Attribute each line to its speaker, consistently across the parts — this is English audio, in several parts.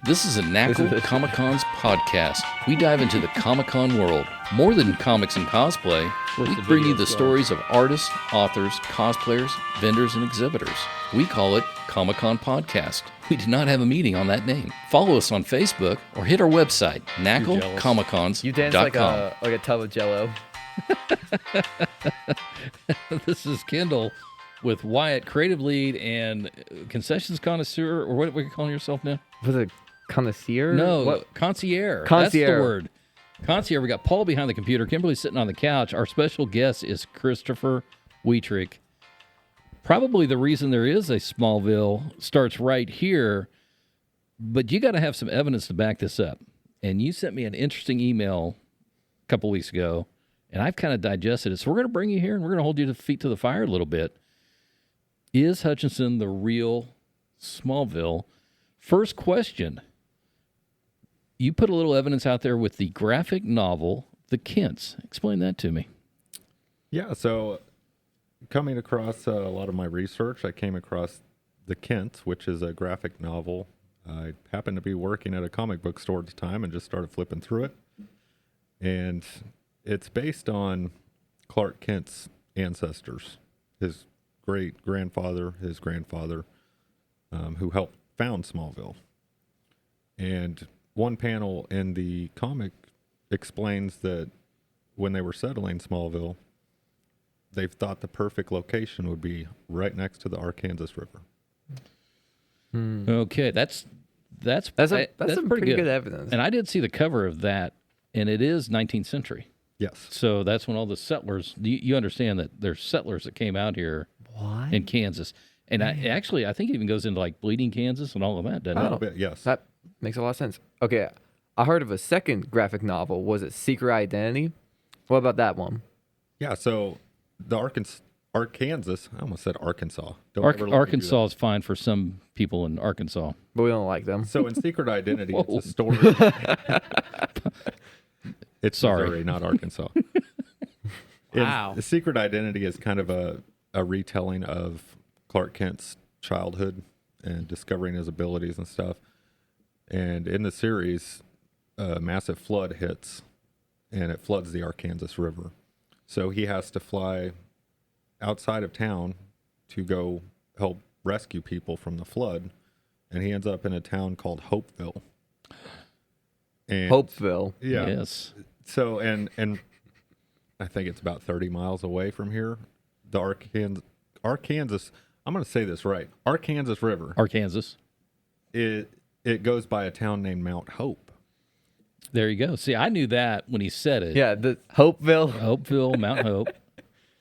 Speaker 1: This is a NACL Comic Cons podcast. We dive into the Comic Con world. More than comics and cosplay, we bring you the stories of artists, authors, cosplayers, vendors, and exhibitors. We call it Comic Con Podcast. We do not have a meeting on that name. Follow us on Facebook or hit our website, NACLComicCons.com.
Speaker 2: You dance like a tub of Jello.
Speaker 1: This is Kendall with Wyatt, creative lead and concessions connoisseur, or what are you calling yourself now?
Speaker 2: Was it connoisseur?
Speaker 1: No,
Speaker 2: What?
Speaker 1: concierge.
Speaker 2: Concierge.
Speaker 1: That's the word. Concierge. We got Paul behind the computer. Kimberly's sitting on the couch. Our special guest is Christopher Wietrick. Probably the reason there is a Smallville starts right here, but you got to have some evidence to back this up. And you sent me an interesting email a couple weeks ago, and I've kind of digested it. So we're going to bring you here, and we're going to hold you to feet to the fire a little bit. Is Hutchinson the real Smallville? First question. You put a little evidence out there with the graphic novel, The Kents. Explain that to me.
Speaker 3: Yeah, so coming across a lot of my research, I came across The Kents, which is a graphic novel. I happened to be working at a comic book store at the time and just started flipping through it. And it's based on Clark Kent's ancestors, his great-grandfather, his grandfather, who helped found Smallville. And one panel in the comic explains that when they were settling Smallville, they thought the perfect location would be right next to the Arkansas River.
Speaker 1: Okay, that's
Speaker 2: some pretty good evidence.
Speaker 1: And I did see the cover of that, and it is 19th century.
Speaker 3: Yes.
Speaker 1: So that's when all the settlers, you understand that there's settlers that came out here in Kansas. And I think it even goes into like Bleeding, Kansas and all of that, doesn't
Speaker 3: A
Speaker 1: it?
Speaker 3: little bit, yes.
Speaker 2: That makes a lot of sense. Okay, I heard of a second graphic novel. Was it Secret Identity? What about that one?
Speaker 3: Yeah, so the Arkansas, I almost said Arkansas. Don't ever let me do
Speaker 1: Arkansas is fine for some people in Arkansas.
Speaker 2: But we don't like them.
Speaker 3: that. So in Secret Identity, it's a story. It's
Speaker 1: Sorry.
Speaker 3: Missouri, not Arkansas.
Speaker 2: Wow.
Speaker 3: The Secret Identity is kind of a retelling of Clark Kent's childhood and discovering his abilities and stuff. And in the series, a massive flood hits, and it floods the Arkansas River. So he has to fly outside of town to go help rescue people from the flood, and he ends up in a town called Hopeville. And
Speaker 2: Hopeville.
Speaker 3: yeah.
Speaker 1: Yes.
Speaker 3: So and I think it's about 30 miles away from here. The Arkansas. I'm going to say this right. Arkansas River.
Speaker 1: Arkansas.
Speaker 3: It goes by a town named Mount Hope.
Speaker 1: There you go. See, I knew that when he said it.
Speaker 2: Yeah, the Hopeville.
Speaker 1: Hopeville, Mount Hope.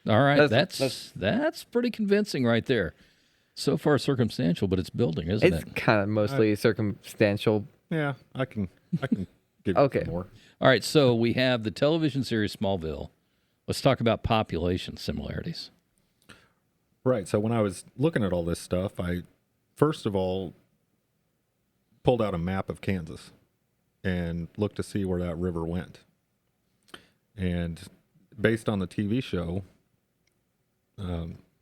Speaker 1: All right,
Speaker 2: That's-
Speaker 1: that's pretty convincing right there. So far circumstantial, but it's building, isn't
Speaker 2: It's
Speaker 1: it?
Speaker 2: kind of mostly circumstantial.
Speaker 3: Yeah, I can give you
Speaker 2: Okay.
Speaker 3: some more.
Speaker 1: All right, so we have the television series Smallville. Let's talk about population similarities.
Speaker 3: Right. So when I was looking at all this stuff, I first of all pulled out a map of Kansas and looked to see where that river went. And based on the TV show,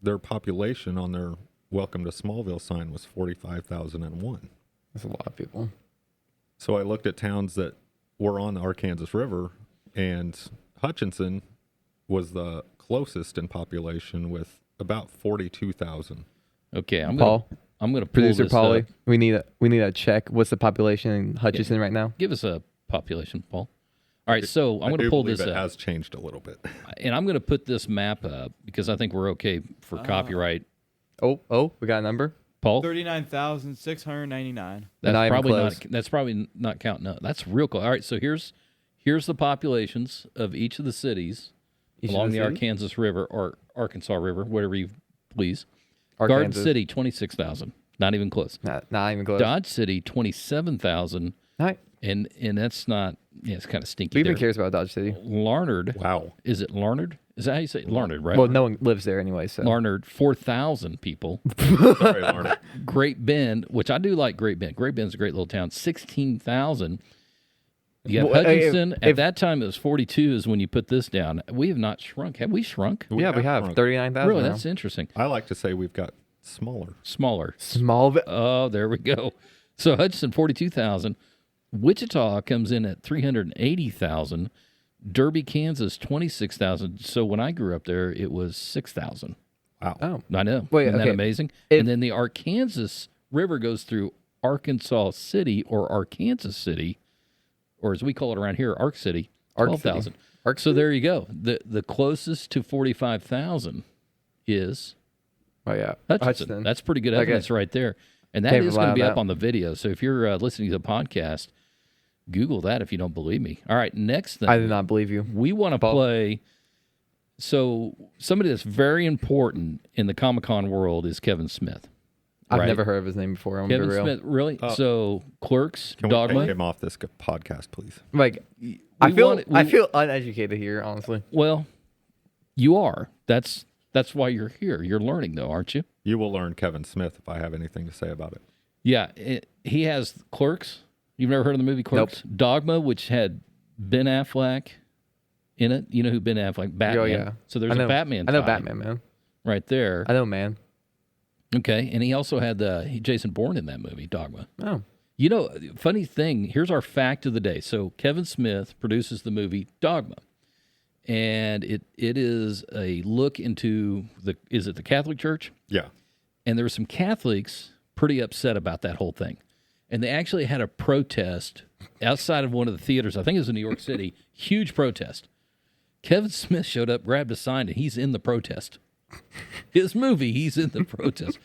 Speaker 3: their population on their Welcome to Smallville sign was 45,001.
Speaker 2: That's a lot of people.
Speaker 3: So I looked at towns that were on the Arkansas River, and Hutchinson was the closest in population with about 42,000.
Speaker 1: Okay, I'm
Speaker 2: Paul,
Speaker 1: going to pull
Speaker 2: Producer
Speaker 1: this
Speaker 2: Paulie,
Speaker 1: up.
Speaker 2: we need a check. What's the population in Hutchinson right now?
Speaker 1: Give us a population, Paul. All right, so I'm going to pull this
Speaker 3: It
Speaker 1: up.
Speaker 3: has changed a little bit.
Speaker 1: And I'm going to put this map up because I think we're okay for copyright.
Speaker 2: Oh, we got a number.
Speaker 1: Paul?
Speaker 4: 39,699.
Speaker 2: Not
Speaker 1: That's
Speaker 2: even
Speaker 1: probably
Speaker 2: close.
Speaker 1: not. That's probably not counting. No, that's real close. All right, so here's the populations of each of the cities
Speaker 2: Each of
Speaker 1: along
Speaker 2: the
Speaker 1: the
Speaker 2: cities?
Speaker 1: Arkansas River or Arkansas River, whatever you please. Garden
Speaker 2: Arkansas.
Speaker 1: City, 26,000. Not even close.
Speaker 2: Not even close.
Speaker 1: Dodge City, 27,000.
Speaker 2: Not,
Speaker 1: And that's not. Yeah, it's kind of stinky.
Speaker 2: who even
Speaker 1: there.
Speaker 2: cares about Dodge City?
Speaker 1: Larnard.
Speaker 3: Wow.
Speaker 1: Is it Larnard? Is that how you say it? Larnard, right?
Speaker 2: Well, no one lives there anyway, so.
Speaker 1: Larnard, 4,000 people.
Speaker 3: Sorry, Lorna.
Speaker 1: Great Bend, which I do like Great Bend. Great Bend's a great little town. 16,000. You got
Speaker 2: Well,
Speaker 1: Hutchinson. At
Speaker 2: if-
Speaker 1: that time, it was 42 is when you put this down. We have not shrunk. Have we shrunk?
Speaker 2: Yeah, we have
Speaker 3: shrunk.
Speaker 2: 39,000.
Speaker 1: Really?
Speaker 2: now.
Speaker 1: That's interesting.
Speaker 3: I like to say we've got smaller.
Speaker 1: Smaller.
Speaker 2: Smallville.
Speaker 1: Oh, there we go. So Hutchinson, 42,000. Wichita comes in at 380,000. Derby, Kansas, 26,000. So when I grew up there, it was 6,000.
Speaker 3: Wow.
Speaker 2: Oh,
Speaker 1: I know.
Speaker 2: Wait,
Speaker 1: Isn't that
Speaker 2: okay.
Speaker 1: amazing?
Speaker 2: If-
Speaker 1: And then the Arkansas River goes through Arkansas City or Arkansas City, or as we call it around here, Ark City,
Speaker 2: Ark
Speaker 1: 12,000.
Speaker 2: City. Ark
Speaker 1: So
Speaker 2: City?
Speaker 1: there you go. The closest to 45,000 is
Speaker 2: Oh yeah,
Speaker 1: Hutchinson. That's pretty good
Speaker 2: Okay.
Speaker 1: evidence right there. And that
Speaker 2: Can't
Speaker 1: is going to
Speaker 2: rely
Speaker 1: be
Speaker 2: on
Speaker 1: up
Speaker 2: that.
Speaker 1: on the video. So if you're listening to the podcast, Google that if you don't believe me. All right, next thing.
Speaker 2: I do not believe you.
Speaker 1: We want to
Speaker 2: Paul?
Speaker 1: play. So somebody that's very important in the Comic-Con world is Kevin Smith.
Speaker 2: I've
Speaker 1: right?
Speaker 2: never heard of his name before. I'm gonna
Speaker 1: Kevin
Speaker 2: be real.
Speaker 1: Smith, really? So Clerks,
Speaker 3: Can we take
Speaker 1: Dogma.
Speaker 3: him off this podcast, please?
Speaker 2: Like,
Speaker 1: We
Speaker 2: I
Speaker 1: want-
Speaker 2: feel uneducated here, honestly.
Speaker 1: Well, you are. That's why you're here. You're learning, though, aren't you?
Speaker 3: You will learn Kevin Smith if I have anything to say about it.
Speaker 1: Yeah, he has Clerks. You've never heard of the movie Clerks? Dogma, which had Ben Affleck in it. You know who Ben Affleck? Batman.
Speaker 2: Oh yeah.
Speaker 1: So there's
Speaker 2: I know,
Speaker 1: a Batman.
Speaker 2: I know
Speaker 1: tie
Speaker 2: Batman, man.
Speaker 1: right there.
Speaker 2: I know, man.
Speaker 1: Okay, and he also had Jason Bourne in that movie, Dogma.
Speaker 2: Oh,
Speaker 1: You know, funny thing. Here's our fact of the day. So Kevin Smith produces the movie Dogma, and it is a look into the Catholic Church?
Speaker 3: Yeah.
Speaker 1: And there were some Catholics pretty upset about that whole thing. And they actually had a protest outside of one of the theaters. I think it was in New York City. Huge protest. Kevin Smith showed up, grabbed a sign, and he's in the protest. His movie, he's in the protest.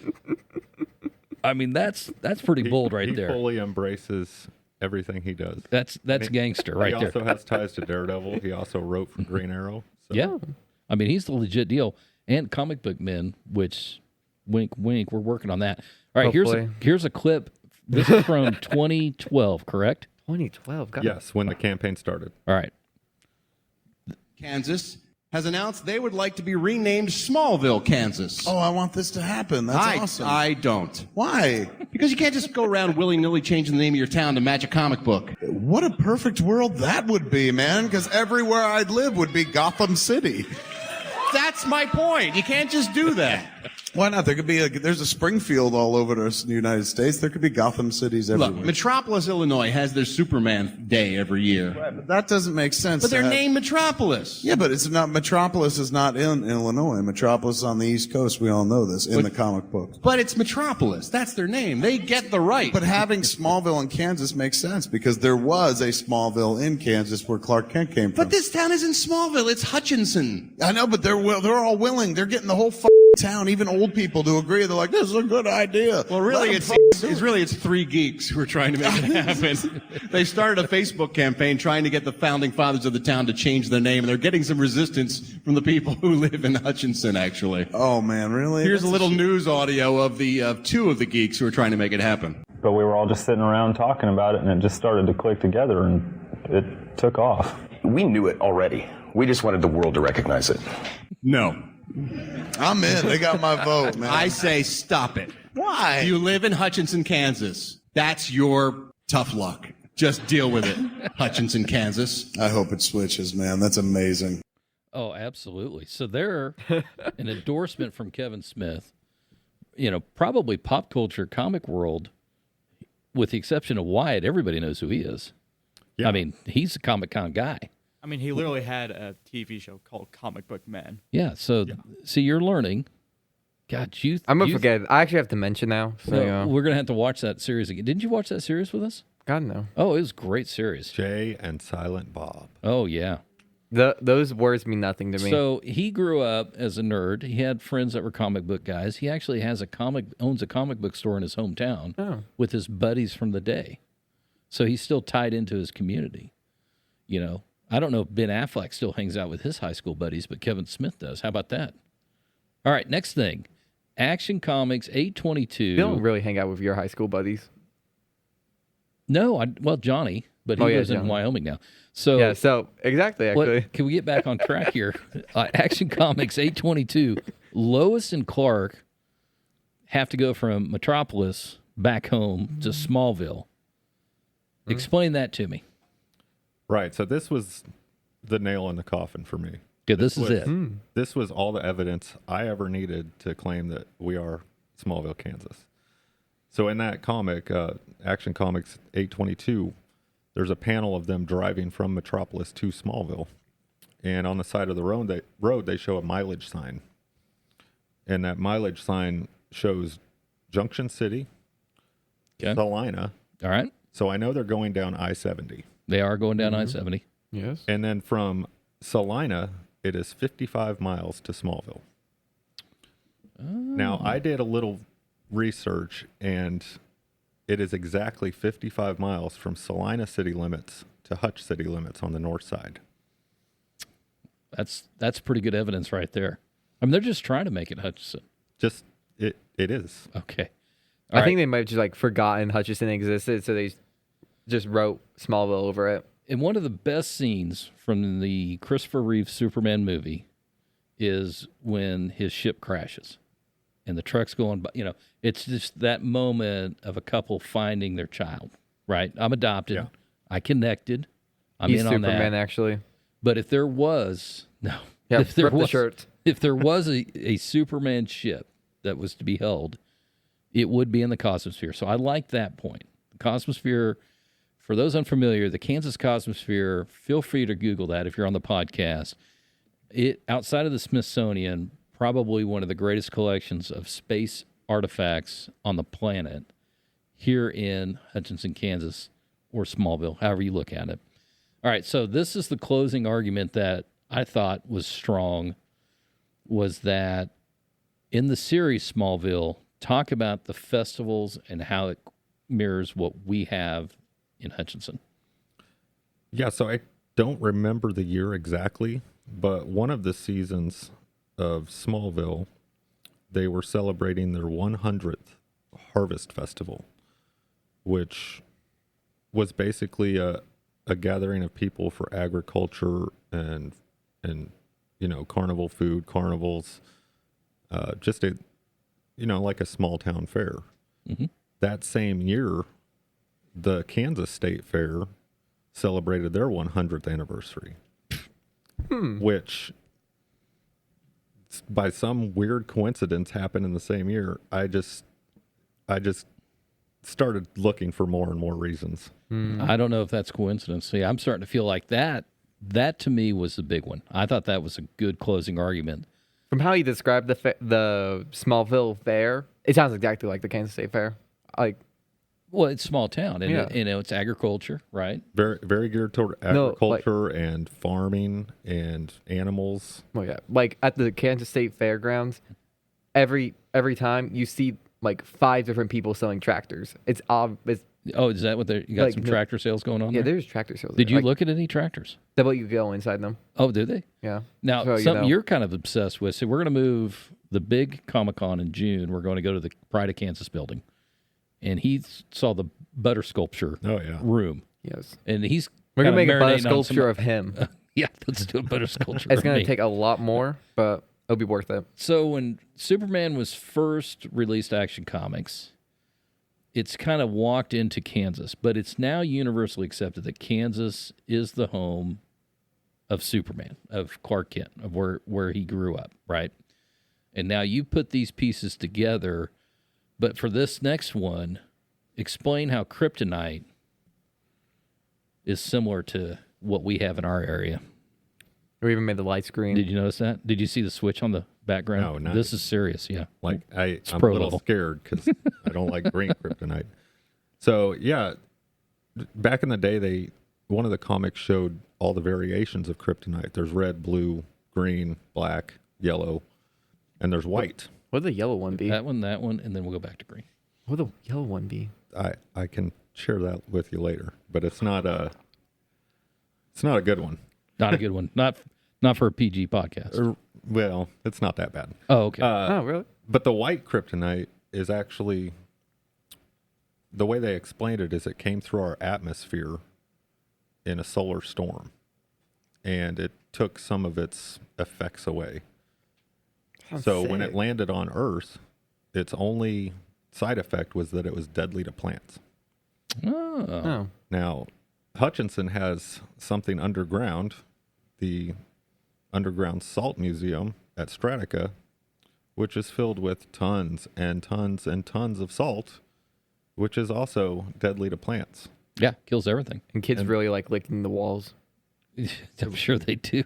Speaker 1: I mean, that's pretty bold right
Speaker 3: he
Speaker 1: there.
Speaker 3: fully embraces everything he does.
Speaker 1: That's gangster right
Speaker 3: he
Speaker 1: there.
Speaker 3: also has ties to Daredevil. He also wrote for Green Arrow. So.
Speaker 1: Yeah. I mean, he's the legit deal. And Comic Book Men, which, wink, wink, we're working on that. All right,
Speaker 2: Hopefully.
Speaker 1: here's a clip. This is from 2012, correct?
Speaker 2: 2012. God.
Speaker 3: Yes, when the campaign started.
Speaker 1: All right.
Speaker 4: Kansas has announced they would like to be renamed Smallville, Kansas.
Speaker 5: Oh, I want this to happen. That's awesome.
Speaker 4: I don't.
Speaker 5: Why?
Speaker 4: Because you can't just go around willy-nilly changing the name of your town to match a comic book.
Speaker 5: What a perfect world that would be, man. Because everywhere I'd live would be Gotham City.
Speaker 4: That's my point. You can't just do that.
Speaker 5: Why not? There could be there's a Springfield all over the United States. There could be Gotham cities everywhere.
Speaker 4: Look, Metropolis, Illinois has their Superman Day every year.
Speaker 5: Right, but that doesn't make sense.
Speaker 4: But
Speaker 5: to
Speaker 4: they're
Speaker 5: have-
Speaker 4: named Metropolis.
Speaker 5: Yeah, but it's not. Metropolis is not in Illinois. Metropolis is on the East Coast. We all know this in the comic books.
Speaker 4: But it's Metropolis. That's their name. They get the right.
Speaker 5: But having Smallville in Kansas makes sense because there was a Smallville in Kansas where Clark Kent came from.
Speaker 4: But this town isn't Smallville. It's Hutchinson.
Speaker 5: I know, but they're all willing. They're getting the whole town, even old people, to agree. They're like, "This is a good idea."
Speaker 4: Well, really,
Speaker 5: Let 'em
Speaker 4: it's three geeks who are trying to make it happen. They started a Facebook campaign trying to get the founding fathers of the town to change their name, and they're getting some resistance from the people who live in Hutchinson, actually.
Speaker 5: Oh man, really?
Speaker 4: Here's a
Speaker 5: That's
Speaker 4: little news audio of two of the geeks who are trying to make it happen.
Speaker 6: But we were all just sitting around talking about it, and it just started to click together, and it took off.
Speaker 7: We knew it already. We just wanted the world to recognize it.
Speaker 4: No.
Speaker 5: I'm in. They got my vote, man.
Speaker 4: I say stop it.
Speaker 5: Why?
Speaker 4: You live in Hutchinson, Kansas. That's your tough luck. Just deal with it, Hutchinson, Kansas.
Speaker 5: I hope it switches, man. That's amazing.
Speaker 1: Oh, absolutely. So they're an endorsement from Kevin Smith. You know, probably pop culture, comic world, with the exception of Wyatt, everybody knows who he is.
Speaker 3: Yeah.
Speaker 1: I mean, he's a Comic-Con guy.
Speaker 8: I mean, he literally had a TV show called Comic Book Men.
Speaker 1: Yeah. So, see, you're learning. God,
Speaker 2: I'm gonna forget. I actually have to mention now. So
Speaker 1: No, we're gonna have to watch that series again. Didn't you watch that series with us?
Speaker 2: God no.
Speaker 1: Oh, it was a great series.
Speaker 3: Jay and Silent Bob.
Speaker 1: Oh yeah.
Speaker 2: Those words mean nothing to me.
Speaker 1: So he grew up as a nerd. He had friends that were comic book guys. He actually owns a comic book store in his hometown with his buddies from the day. So he's still tied into his community. You know, I don't know if Ben Affleck still hangs out with his high school buddies, but Kevin Smith does. How about that? All right, next thing. Action Comics 822.
Speaker 2: You don't really hang out with your high school buddies.
Speaker 1: No, Johnny, but he lives in
Speaker 2: Johnny.
Speaker 1: Wyoming now. So
Speaker 2: Yeah, so exactly, actually.
Speaker 1: Can we get back on track here? Action Comics 822. Lois and Clark have to go from Metropolis back home to Smallville. Explain that to me.
Speaker 3: Right. So this was the nail in the coffin for me.
Speaker 1: Good, this is it.
Speaker 3: This was all the evidence I ever needed to claim that we are Smallville, Kansas. So in that comic, Action Comics 822, there's a panel of them driving from Metropolis to Smallville. And on the side of the road, they show a mileage sign. And that mileage sign shows Junction City,
Speaker 1: Okay.
Speaker 3: Salina.
Speaker 1: All right.
Speaker 3: So I know they're going down I-70.
Speaker 1: They are going down I-70.
Speaker 2: Yes.
Speaker 3: And then from Salina, it is 55 miles to Smallville. Now, I did a little research, and it is exactly 55 miles from Salina city limits to Hutch city limits on the north side.
Speaker 1: That's pretty good evidence right there. I mean, they're just trying to make it Hutchinson.
Speaker 3: Just, it is.
Speaker 1: Okay.
Speaker 2: I think they might have just like forgotten Hutchinson existed, so they just wrote Smallville over it.
Speaker 1: And one of the best scenes from the Christopher Reeve Superman movie is when his ship crashes and the truck's going by. You know, it's just that moment of a couple finding their child, right? I'm adopted.
Speaker 3: Yeah.
Speaker 1: I connected. I'm
Speaker 2: He's
Speaker 1: in on
Speaker 2: Superman,
Speaker 1: that.
Speaker 2: actually.
Speaker 1: But if there was,
Speaker 2: Yeah,
Speaker 1: if there
Speaker 2: rip the
Speaker 1: was,
Speaker 2: shirt.
Speaker 1: if there was a Superman ship that was to be held, it would be in the Cosmosphere. So I like that point. The Cosmosphere, for those unfamiliar, the Kansas Cosmosphere, feel free to Google that if you're on the podcast. It, outside of the Smithsonian, probably one of the greatest collections of space artifacts on the planet here in Hutchinson, Kansas, or Smallville, however you look at it. All right, so this is the closing argument that I thought was strong, was that in the series Smallville, talk about the festivals and how it mirrors what we have in Hutchinson.
Speaker 3: Yeah, so I don't remember the year exactly, but one of the seasons of Smallville, they were celebrating their 100th Harvest Festival, which was basically a gathering of people for agriculture and you know, carnival food, carnivals, just a, you know, like a small town fair.
Speaker 1: Mm-hmm.
Speaker 3: That same year, the Kansas State Fair celebrated their 100th anniversary, which by some weird coincidence happened in the same year. I just started looking for more and more reasons.
Speaker 1: I don't know if that's coincidence. See, I'm starting to feel like that to me was the big one. I thought that was a good closing argument.
Speaker 2: From how you described the Smallville Fair, it sounds exactly like the Kansas State Fair. Like,
Speaker 1: Well, it's small town, and
Speaker 2: Yeah.
Speaker 1: you know, it's agriculture, right?
Speaker 3: Very, very geared toward agriculture and farming and animals.
Speaker 2: well, yeah, like at the Kansas State Fairgrounds, every time you see like 5 different people selling tractors. It's
Speaker 1: Oh, is that what you got
Speaker 2: Like,
Speaker 1: some
Speaker 2: no-
Speaker 1: tractor sales going on
Speaker 2: yeah,
Speaker 1: there?
Speaker 2: there's tractor sales.
Speaker 1: Did
Speaker 2: there.
Speaker 1: you
Speaker 2: Like,
Speaker 1: look at any tractors?
Speaker 2: Double you go inside them.
Speaker 1: Oh, did they?
Speaker 2: Yeah.
Speaker 1: Now,
Speaker 2: So, you
Speaker 1: something
Speaker 2: know.
Speaker 1: you're kind of obsessed with. So we're going to move the big Comic Con in June. We're going to go to the Pride of Kansas building. And he saw the butter sculpture
Speaker 3: Oh, yeah.
Speaker 1: room.
Speaker 2: Yes.
Speaker 1: And he's
Speaker 2: We're gonna
Speaker 1: kinda
Speaker 2: make a butter
Speaker 1: marinating on some-
Speaker 2: sculpture of him.
Speaker 1: Yeah, let's do a butter sculpture.
Speaker 2: It's
Speaker 1: of
Speaker 2: gonna
Speaker 1: me.
Speaker 2: take a lot more, but it'll be worth it.
Speaker 1: So when Superman was first released Action Comics, it's kind of walked into Kansas, but it's now universally accepted that Kansas is the home of Superman, of Clark Kent, of where he grew up, right? And now you put these pieces together, but for this next one, explain how kryptonite is similar to what we have in our area.
Speaker 2: We even made the lights green.
Speaker 1: Did you notice that? Did you see the switch on the background?
Speaker 3: No, not
Speaker 1: This is serious, yeah.
Speaker 3: Like I'm a
Speaker 1: pro
Speaker 3: little
Speaker 1: level.
Speaker 3: scared because I don't like green kryptonite. So yeah, back in the day, one of the comics showed all the variations of kryptonite. There's red, blue, green, black, yellow, and there's white.
Speaker 2: What would the yellow one be?
Speaker 1: That one, and then we'll go back to green.
Speaker 2: What would the yellow one be?
Speaker 3: I can share that with you later, but it's not a good one.
Speaker 1: Not a good one. Not for a PG podcast.
Speaker 3: Well, it's not that bad.
Speaker 1: Oh, okay.
Speaker 2: Oh, really?
Speaker 3: But the white kryptonite is actually, the way they explained it is it came through our atmosphere in a solar storm, and it took some of its effects away. So when it landed on Earth, its only side effect was that it was deadly to plants.
Speaker 2: Oh.
Speaker 3: Now, Hutchinson has something underground, the Underground Salt Museum at Stratica, which is filled with tons and tons and tons of salt which is also deadly to plants.
Speaker 1: Yeah, kills everything.
Speaker 2: And kids really like licking the walls.
Speaker 1: I'm sure they do.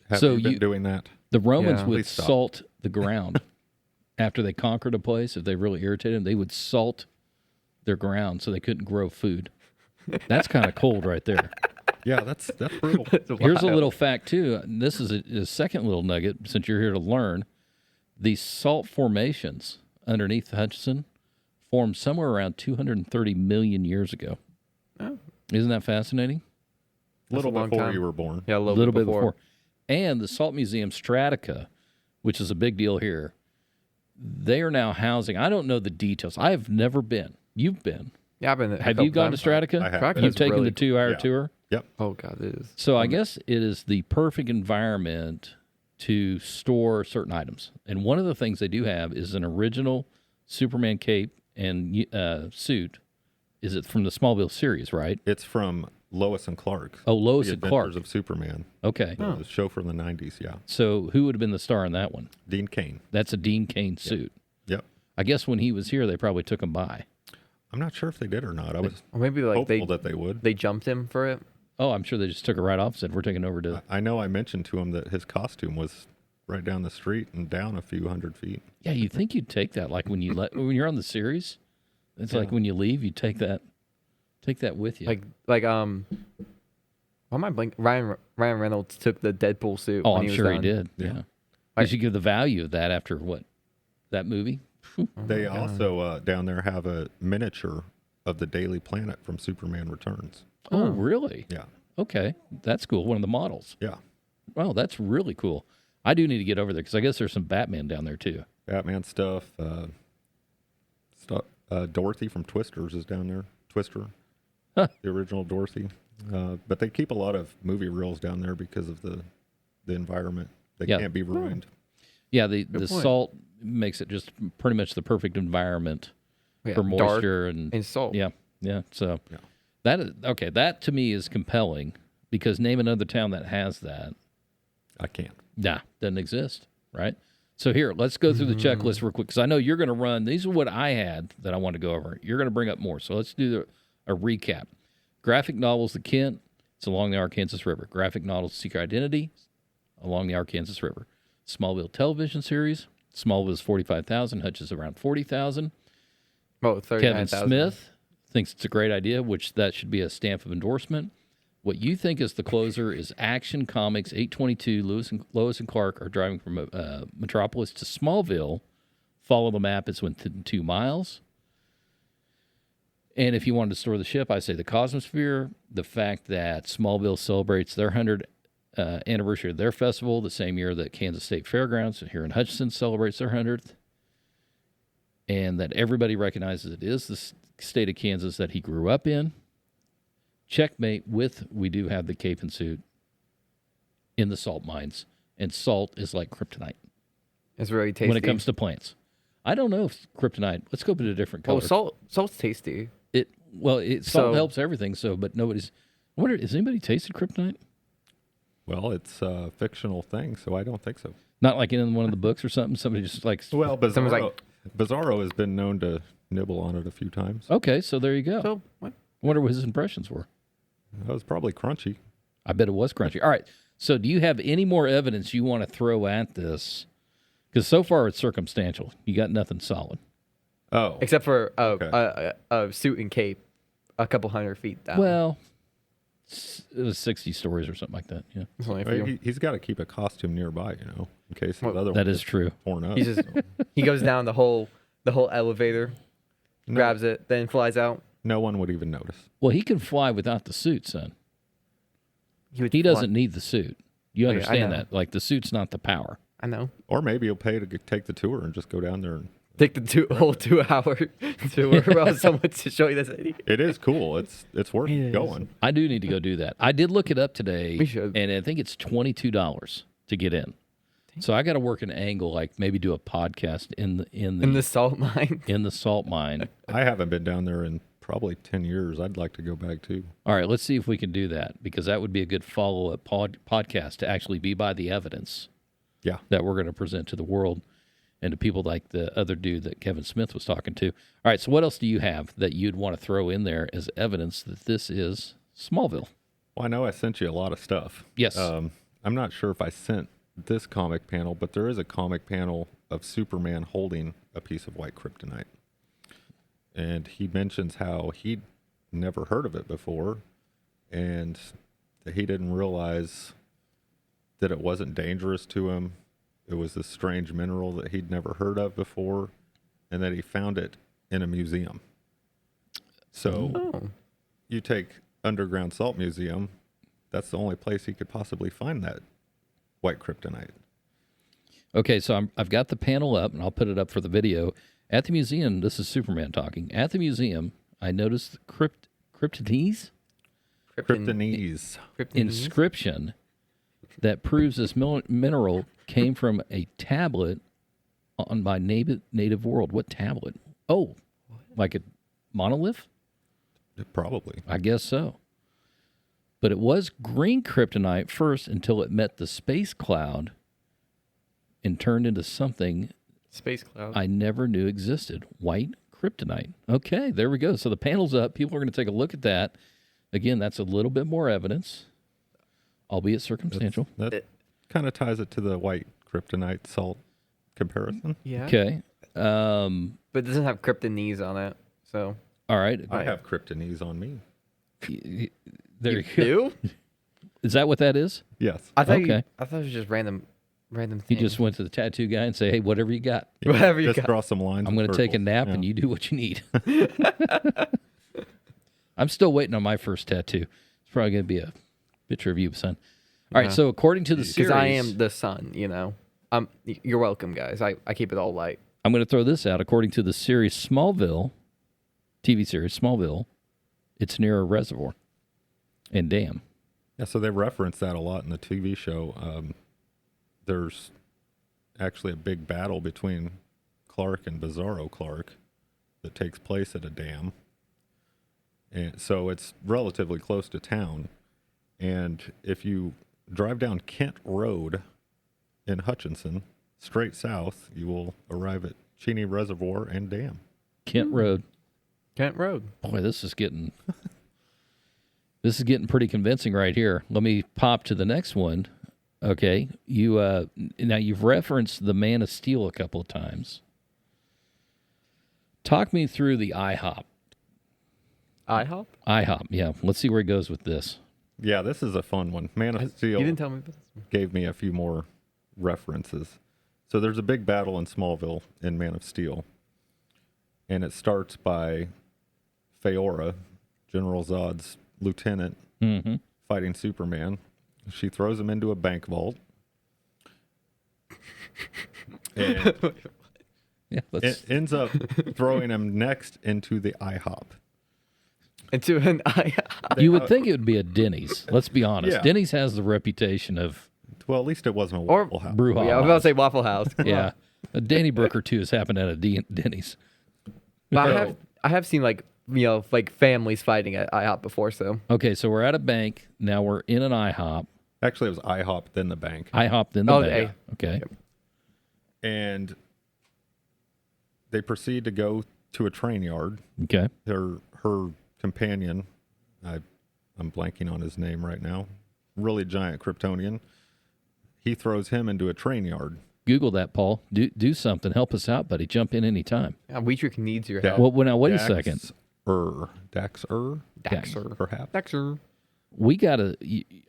Speaker 3: Have
Speaker 1: So
Speaker 3: you been doing that?
Speaker 1: The Romans
Speaker 2: Yeah.
Speaker 1: would
Speaker 3: Please stop.
Speaker 1: salt the ground after they conquered a place. If they really irritated them, they would salt their ground so they couldn't grow food. That's kind of cold right there.
Speaker 3: Yeah, that's brutal.
Speaker 1: Here's a little fact, too. And this is a second little nugget, since you're here to learn. These salt formations underneath Hutchinson formed somewhere around 230 million years ago.
Speaker 2: Oh.
Speaker 1: Isn't that fascinating?
Speaker 3: A little
Speaker 2: a long
Speaker 3: before
Speaker 2: time.
Speaker 3: you were born.
Speaker 2: Yeah, a
Speaker 1: A little bit
Speaker 2: before.
Speaker 1: before. And the Salt Museum Stratica, which is a big deal here, they are now housing, I don't know the details. I have never been. You've been.
Speaker 2: Yeah, I've been there. a
Speaker 1: Have you
Speaker 2: couple
Speaker 1: gone to
Speaker 2: times.
Speaker 1: Stratica?
Speaker 3: I have.
Speaker 2: Stratica's
Speaker 1: You've taken
Speaker 2: really-
Speaker 1: the 2-hour
Speaker 3: yeah.
Speaker 1: tour?
Speaker 3: Yep.
Speaker 2: Oh god, it is.
Speaker 1: So I guess it is the perfect environment to store certain items. And one of the things they do have is an original Superman cape and suit. Is it from the Smallville series, right?
Speaker 3: It's from Lois and Clark.
Speaker 1: Oh, Lois
Speaker 3: The
Speaker 1: and Clark.
Speaker 3: Adventures of Superman.
Speaker 1: Okay.
Speaker 3: The show from the 90s, yeah.
Speaker 1: So who would have been the star in that one?
Speaker 3: Dean Cain.
Speaker 1: That's a Dean Cain suit.
Speaker 3: Yep.
Speaker 1: I guess when he was here, they probably took him by.
Speaker 3: I'm not sure if they did or not. I was
Speaker 2: Or maybe like
Speaker 3: hopeful that they would.
Speaker 2: they jumped him for it.
Speaker 1: Oh, I'm sure they just took it right off and said, we're taking over to...
Speaker 3: I know I mentioned to him that his costume was right down the street and down a few hundred feet.
Speaker 1: Yeah, you'd think you'd take that. Like when when you're on the series, it's like when you leave, you take that with you.
Speaker 2: Why am I blank? Ryan Reynolds took the Deadpool suit.
Speaker 1: oh,
Speaker 2: when
Speaker 1: I'm
Speaker 2: he was
Speaker 1: sure he
Speaker 2: done.
Speaker 1: did. Yeah. You should give the value of that after what? That movie?
Speaker 3: They also down there have a miniature of the Daily Planet from Superman Returns.
Speaker 1: Oh, really?
Speaker 3: Yeah.
Speaker 1: Okay. That's cool. One of the models.
Speaker 3: Yeah.
Speaker 1: Wow, that's really cool. I do need to get over there because I guess there's some Batman down there too.
Speaker 3: Batman stuff. Dorothy from Twisters is down there. Twister.
Speaker 1: Huh.
Speaker 3: The original Dorothy. But they keep a lot of movie reels down there because of the environment. They
Speaker 1: Yeah.
Speaker 3: can't be ruined.
Speaker 1: Yeah, the
Speaker 2: point.
Speaker 1: salt makes it just pretty much the perfect environment
Speaker 2: Yeah,
Speaker 1: for
Speaker 2: dark
Speaker 1: moisture and
Speaker 2: salt.
Speaker 1: Yeah, yeah. So
Speaker 3: Yeah.
Speaker 1: that is okay. That to me is compelling because name another town that has that.
Speaker 3: I can't.
Speaker 1: Nah, doesn't exist, right? So here, let's go through the checklist real quick because I know you're going to run. These are what I had that I want to go over. You're going to bring up more. So let's do a recap. Graphic novels, The Kent, it's along the Arkansas River. Graphic novels, Secret Identity, along the Arkansas River. Smallville television series, Smallville is 45,000, Hutch is around 40,000.
Speaker 2: Oh,
Speaker 1: Kevin
Speaker 2: 39,000.
Speaker 1: Smith thinks it's a great idea, which that should be a stamp of endorsement. What you think is the closer is Action Comics 822. Lois and Clark are driving from Metropolis to Smallville. Follow the map. It's within 2 miles. And if you wanted to store the ship, I say the Cosmosphere, the fact that Smallville celebrates their 100th anniversary of their festival the same year that Kansas State Fairgrounds here in Hutchinson celebrates their 100th, and that everybody recognizes it is the state of Kansas that he grew up in. Checkmate with we do have the cape and suit in the salt mines, and salt is like kryptonite
Speaker 2: It's really tasty.
Speaker 1: when it comes to plants. I don't know if kryptonite. Let's go with a different color.
Speaker 2: Salt's tasty.
Speaker 1: Salt
Speaker 2: So-
Speaker 1: helps everything. So, but nobody's. I wonder, has anybody tasted kryptonite?
Speaker 3: Well, it's a fictional thing, so I don't think so.
Speaker 1: Not like in one of the books or something. Somebody just like.
Speaker 3: Well,
Speaker 2: Someone's like-
Speaker 3: Bizarro has been known to nibble on it a few times.
Speaker 1: Okay, so there you go.
Speaker 2: So what?
Speaker 1: I wonder what his impressions were.
Speaker 3: That was probably crunchy.
Speaker 1: I bet it was crunchy. All right. So, do you have any more evidence you want to throw at this? Because so far it's circumstantial. You got nothing solid.
Speaker 3: Oh,
Speaker 2: Except for
Speaker 3: Okay.
Speaker 2: a suit and cape, a couple 100 feet down.
Speaker 1: Well, it was 60 stories or something like that. Yeah,
Speaker 2: It's only a
Speaker 3: Well,
Speaker 2: few.
Speaker 3: he's got to keep a costume nearby, in case the other
Speaker 1: that
Speaker 3: one
Speaker 1: is true.
Speaker 3: torn up.
Speaker 2: He just he goes down the whole elevator, grabs it, then flies out.
Speaker 3: No one would even notice.
Speaker 1: Well, he can fly without the suit, son.
Speaker 2: Would
Speaker 1: He
Speaker 2: fly-
Speaker 1: doesn't need the suit. You
Speaker 2: I
Speaker 1: understand
Speaker 2: know.
Speaker 1: that? Like the suit's not the power.
Speaker 2: I know.
Speaker 3: Or maybe he'll pay to take the tour and just go down there. And
Speaker 2: Take the whole 2 hour tour while someone to show you this.
Speaker 3: it is cool. It's worth going.
Speaker 1: I do need to go do that. I did look it up today,
Speaker 2: We should.
Speaker 1: and I think it's $22 to get in. So I got to work an angle, like maybe do a podcast in
Speaker 2: In the salt mine.
Speaker 1: in the salt mine.
Speaker 3: I haven't been down there in probably 10 years. I'd like to go back too.
Speaker 1: All right, let's see if we can do that because that would be a good follow-up podcast to actually be by the evidence
Speaker 3: Yeah.
Speaker 1: that we're going to present to the world. and to people like the other dude that Kevin Smith was talking to. All right, so what else do you have that you'd want to throw in there as evidence that this is Smallville?
Speaker 3: Well, I know I sent you a lot of stuff.
Speaker 1: Yes.
Speaker 3: I'm not sure if I sent this comic panel, but there is a comic panel of Superman holding a piece of white kryptonite. And he mentions how he'd never heard of it before, and that he didn't realize that it wasn't dangerous to him. It was this strange mineral that he'd never heard of before, and that he found it in a museum. So you take Underground Salt Museum, that's the only place he could possibly find that white kryptonite.
Speaker 1: Okay, so I've got the panel up, and I'll put it up for the video. At the museum, this is Superman talking. At the museum, I noticed kryptonese inscription that proves this mineral came from a tablet on my native world. What tablet? Oh, like a monolith?
Speaker 3: Probably.
Speaker 1: I guess so. But it was green kryptonite first until it met the space cloud and turned into something
Speaker 2: Space cloud.
Speaker 1: I never knew existed. White kryptonite. Okay, there we go. So the panel's up. People are going to take a look at that. Again, that's a little bit more evidence, albeit circumstantial.
Speaker 3: That kind of ties it to the white kryptonite salt comparison.
Speaker 2: Yeah.
Speaker 1: Okay.
Speaker 2: But it doesn't have kryptonese on it, so.
Speaker 1: All right.
Speaker 3: I have kryptonese on me.
Speaker 1: There you go.
Speaker 2: Do?
Speaker 1: Is that what that is?
Speaker 3: Yes.
Speaker 2: I thought
Speaker 1: Okay.
Speaker 2: I thought it was just random
Speaker 1: You
Speaker 2: things.
Speaker 1: just went to the tattoo guy and say, hey, whatever you got.
Speaker 2: Whatever you
Speaker 3: Just
Speaker 2: got.
Speaker 3: draw some lines.
Speaker 1: I'm going to
Speaker 3: and
Speaker 1: take a
Speaker 3: circles.
Speaker 1: nap
Speaker 3: Yeah.
Speaker 1: and you do what you need. I'm still waiting on my first tattoo. It's probably going to be a picture of you, son. All right, so according to the series,
Speaker 2: Because I am the sun, you know. You're welcome, guys. I keep it all light.
Speaker 1: I'm going to throw this out. According to the series Smallville, TV series Smallville, it's near a reservoir and dam.
Speaker 3: Yeah, so they reference that a lot in the TV show. There's actually a big battle between Clark and Bizarro Clark that takes place at a dam. And so it's relatively close to town. And if you drive down Kent Road in Hutchinson, straight south, you will arrive at Cheney Reservoir and Dam.
Speaker 1: Kent Road.
Speaker 2: Kent Road.
Speaker 1: Boy, this is getting pretty convincing right here. Let me pop to the next one. Okay, you now you've referenced the Man of Steel a couple of times. Talk me through the IHOP.
Speaker 2: IHOP?
Speaker 1: IHOP, yeah. Let's see where he goes with this.
Speaker 3: Yeah, this is a fun one. Man of Steel
Speaker 2: You didn't tell me this.
Speaker 3: gave me a few more references. So there's a big battle in Smallville in Man of Steel. And it starts by Feora, General Zod's lieutenant, fighting Superman. She throws him into a bank vault. And
Speaker 1: Yeah,
Speaker 3: it ends up throwing him next into the IHOP.
Speaker 2: Into an IHOP.
Speaker 1: you would think it would be a Denny's. Let's be honest.
Speaker 3: Yeah.
Speaker 1: Denny's has the reputation of
Speaker 3: Well, at least it wasn't a
Speaker 2: Or-
Speaker 3: Waffle House.
Speaker 1: brouhaha.
Speaker 2: Yeah, I was about to say Waffle House.
Speaker 1: Yeah, a Danny Brook or two has happened at a Denny's.
Speaker 2: But I have seen like families fighting at IHOP before, so
Speaker 1: Okay, so we're at a bank. Now we're in an IHOP.
Speaker 3: Actually, it was IHOP, then the bank.
Speaker 1: IHOP, then the
Speaker 2: Oh,
Speaker 1: bank. Okay.
Speaker 3: And they proceed to go to a train yard.
Speaker 1: Okay.
Speaker 3: Her companion, I'm blanking on his name right now, really giant Kryptonian. He throws him into a train yard.
Speaker 1: Google that, Paul. Do something. Help us out, buddy. Jump in anytime.
Speaker 2: yeah, Wietrick needs your
Speaker 3: Yeah.
Speaker 2: help.
Speaker 1: Well, now, wait a second.
Speaker 3: Daxer,
Speaker 2: Daxer.
Speaker 3: perhaps.
Speaker 2: Daxer.
Speaker 1: We got to,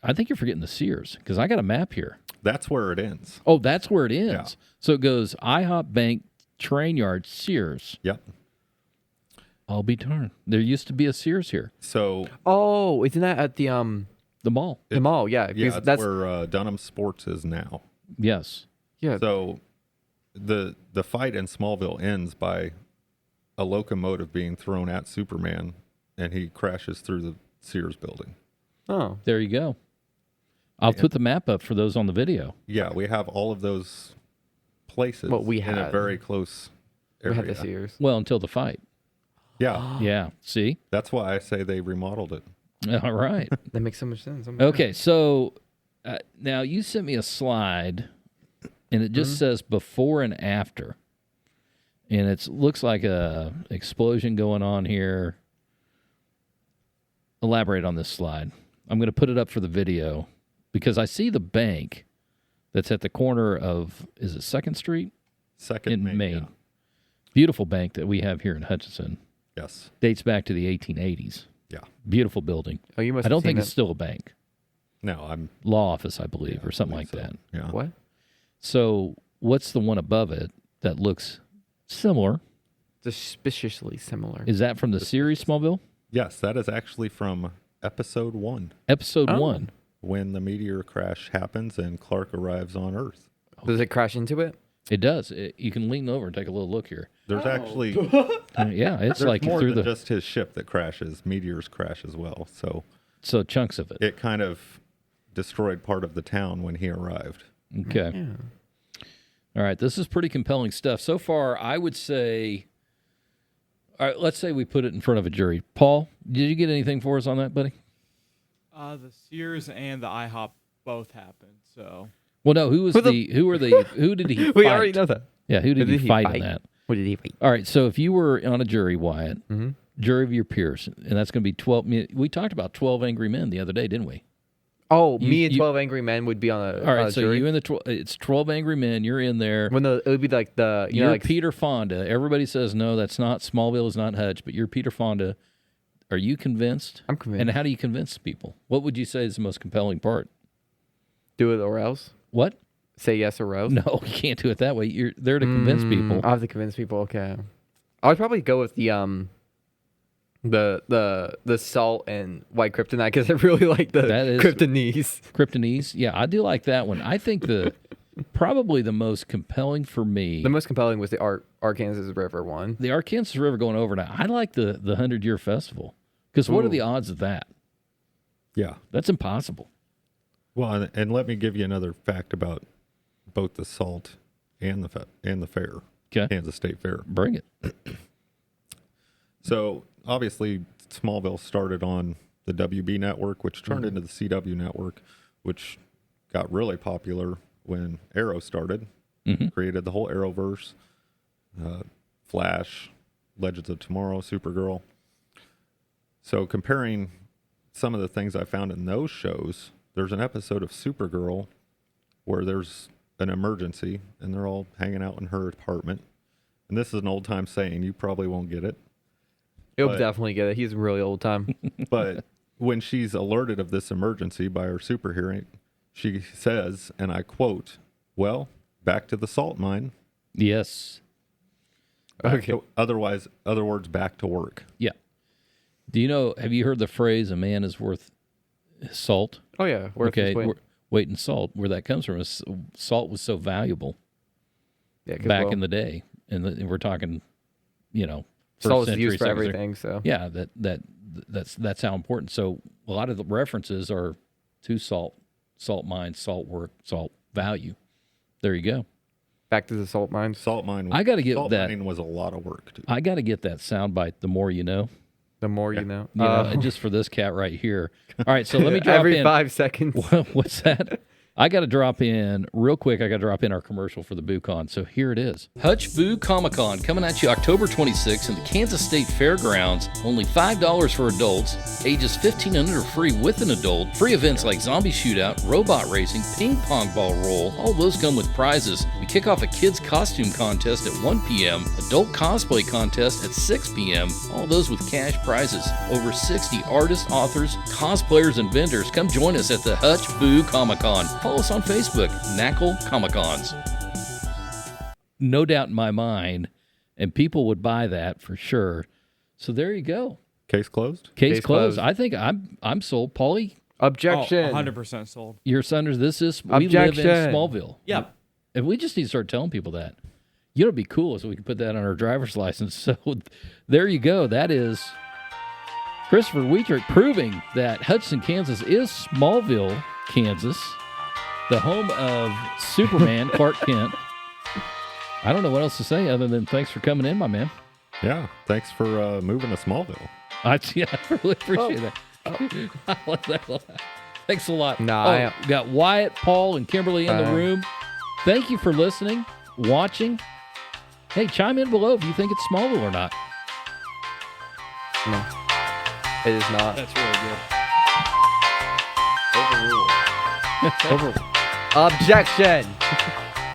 Speaker 1: I think you're forgetting the Sears because I got a map here.
Speaker 3: That's where it ends.
Speaker 1: Oh, that's where it ends.
Speaker 3: Yeah.
Speaker 1: So it goes IHOP, bank, train yard, Sears.
Speaker 3: Yep.
Speaker 1: I'll be darned. There used to be a Sears here.
Speaker 3: So
Speaker 2: Oh, isn't that at the
Speaker 1: mall.
Speaker 2: the mall? Yeah,
Speaker 3: yeah,
Speaker 2: because
Speaker 3: that's where Dunham Sports is now.
Speaker 1: Yes.
Speaker 2: yeah.
Speaker 3: So the fight in Smallville ends by a locomotive being thrown at Superman, and he crashes through the Sears building.
Speaker 2: Oh,
Speaker 1: There you go. I'll put the map up for those on the video.
Speaker 3: Yeah, we have all of those places
Speaker 2: What we
Speaker 3: in a
Speaker 2: had.
Speaker 3: very close
Speaker 2: we
Speaker 3: area.
Speaker 2: had the Sears.
Speaker 1: Well, until the fight.
Speaker 3: Yeah,
Speaker 1: Yeah. See?
Speaker 3: that's why I say they remodeled it.
Speaker 1: All right.
Speaker 2: That makes so much sense. Oh my
Speaker 1: Okay. So now you sent me a slide and it just says before and after. And it looks like a explosion going on here. Elaborate on this slide. I'm going to put it up for the video because I see the bank that's at the corner of, is it 2nd Street?
Speaker 3: Second
Speaker 1: in Maine.
Speaker 3: Yeah.
Speaker 1: Beautiful bank that we have here in Hutchinson.
Speaker 3: Yes.
Speaker 1: Dates back to the 1880s.
Speaker 3: Yeah.
Speaker 1: Beautiful building.
Speaker 2: Oh, you must.
Speaker 1: I
Speaker 2: have
Speaker 1: don't
Speaker 2: seen
Speaker 1: think
Speaker 2: it.
Speaker 1: it's still a bank.
Speaker 3: No, I'm.
Speaker 1: Law office, I believe, or something like
Speaker 3: so.
Speaker 1: that.
Speaker 3: Yeah.
Speaker 2: What?
Speaker 1: So what's the one above it that looks similar?
Speaker 2: Suspiciously similar.
Speaker 1: Is that from the series Smallville?
Speaker 3: Yes, that is actually from episode 1,
Speaker 1: Episode
Speaker 2: Oh.
Speaker 1: 1.
Speaker 3: when the meteor crash happens and Clark arrives on Earth.
Speaker 2: Does it crash into it?
Speaker 1: It does. You can lean over and take a little look here.
Speaker 3: There's actually
Speaker 1: Yeah, it's
Speaker 3: there's
Speaker 1: like
Speaker 3: more
Speaker 1: through
Speaker 3: than
Speaker 1: the
Speaker 3: just his ship that crashes. Meteors crash as well. So
Speaker 1: chunks of it.
Speaker 3: it kind of destroyed part of the town when he arrived.
Speaker 1: Okay.
Speaker 2: Yeah.
Speaker 1: All right. This is pretty compelling stuff. So far, I would say, all right, let's say we put it in front of a jury. Paul, did you get anything for us on that, buddy?
Speaker 8: The Sears and the IHOP both happened. So
Speaker 1: Well, no. Who did he fight?
Speaker 2: We already know that.
Speaker 1: Yeah, who did he fight in that?
Speaker 2: What did he fight?
Speaker 1: All right, so if you were on a jury, Wyatt,
Speaker 2: Mm-hmm.
Speaker 1: jury of your peers, and that's going to be 12. We talked about 12 Angry Men the other day, didn't we?
Speaker 2: Oh,
Speaker 1: You-
Speaker 2: me and
Speaker 1: you-
Speaker 2: 12 Angry Men would be on a
Speaker 1: All right,
Speaker 2: on a
Speaker 1: so
Speaker 2: jury.
Speaker 1: you and it's 12 Angry Men. You're in there.
Speaker 2: Well, no, it would be like the
Speaker 1: You're
Speaker 2: like
Speaker 1: Peter Fonda. Everybody says no, that's not Smallville is not Hutch, but you're Peter Fonda. Are you convinced?
Speaker 2: I'm convinced.
Speaker 1: And how do you convince people? What would you say is the most compelling part?
Speaker 2: do it or else.
Speaker 1: What?
Speaker 2: Say yes or else.
Speaker 1: No, you can't do it that way. You're there to convince people.
Speaker 2: I have to convince people. Okay, I would probably go with the salt and white kryptonite because I really like the
Speaker 1: That is-
Speaker 2: kryptonese.
Speaker 1: Kryptonese. Yeah, I do like that one. I think probably the most compelling for me.
Speaker 2: The most compelling was the Arkansas River one.
Speaker 1: The Arkansas River going over now. I like the 100-year festival because what are the odds of that?
Speaker 3: Yeah.
Speaker 1: That's impossible.
Speaker 3: Well, and let me give you another fact about both the salt and the fair.
Speaker 1: Okay.
Speaker 3: Kansas State Fair.
Speaker 1: Bring it.
Speaker 3: So obviously, Smallville started on the WB network, which turned
Speaker 1: Mm-hmm.
Speaker 3: into the CW network, which got really popular when Arrow started.
Speaker 1: Mm-hmm.
Speaker 3: Created the whole Arrowverse, Flash, Legends of Tomorrow, Supergirl. So comparing some of the things I found in those shows, there's an episode of Supergirl where there's an emergency and they're all hanging out in her apartment. And this is an old time saying, you probably won't get it.
Speaker 2: You'll
Speaker 3: But-
Speaker 2: definitely get it. He's really old time.
Speaker 3: But when she's alerted of this emergency by her super hearing, she says, and I quote, "Well, back to the salt mine."
Speaker 1: Yes.
Speaker 2: Okay.
Speaker 3: Other words, back to work.
Speaker 1: Yeah. Do you know? Have you heard the phrase "a man is worth his salt"?
Speaker 2: Oh yeah. Worth
Speaker 1: Okay,
Speaker 2: his weight.
Speaker 1: weight in salt. Where that comes from is salt was so valuable
Speaker 2: Yeah,
Speaker 1: back in the day, and we're talking, first
Speaker 2: salt is
Speaker 1: century,
Speaker 2: used for
Speaker 1: second century.
Speaker 2: everything. So
Speaker 1: Yeah, that's how important. So a lot of the references are to salt mine, salt work, salt value. There you go.
Speaker 2: back to the salt mines.
Speaker 3: Salt mine.
Speaker 1: I gotta get
Speaker 3: salt
Speaker 1: that.
Speaker 3: mining was a lot of work too.
Speaker 1: I got to get that soundbite. The more you know.
Speaker 2: The more you know.
Speaker 1: You know, and just for this cat right here. All right, so let me drop
Speaker 2: every
Speaker 1: in.
Speaker 2: 5 seconds.
Speaker 1: What's that? I got to drop in real quick. I got to drop in our commercial for the BooCon. So here it is. Hutch Boo Comic Con coming at you October 26th in the Kansas State Fairgrounds. Only $5 for adults. Ages 15 and under free with an adult. Free events like zombie shootout, robot racing, ping pong ball roll. All those come with prizes. We kick off a kids costume contest at 1 p.m. Adult cosplay contest at 6 p.m. All those with cash prizes. Over 60 artists, authors, cosplayers, and vendors. Come join us at the Hutch Boo Comic Con. Follow us on Facebook, NACL Comic Cons. No doubt in my mind, and people would buy that for sure. So there you go.
Speaker 3: Case closed.
Speaker 1: Case closed.
Speaker 2: closed.
Speaker 1: I think I'm sold. Paulie,
Speaker 2: Objection.
Speaker 8: 100% sold.
Speaker 1: your Sunders, this is we live in
Speaker 2: Objection.
Speaker 1: Smallville.
Speaker 8: Yep.
Speaker 1: And we just need to start telling people that. You know, it'd be cool so we can put that on our driver's license. So there you go. That is Christopher Wietrick proving that Hutchinson, Kansas is Smallville, Kansas, the home of Superman, Clark Kent. I don't know what else to say other than thanks for coming in, my man.
Speaker 3: Yeah. Thanks for moving to Smallville.
Speaker 1: I really appreciate that. I love that a lot. Thanks a lot.
Speaker 2: Nah,
Speaker 1: we got Wyatt, Paul, and Kimberly in the room. Thank you for listening, watching. Hey, chime in below if you think it's Smallville or not.
Speaker 2: No, it is not.
Speaker 1: That's really good.
Speaker 2: Objection.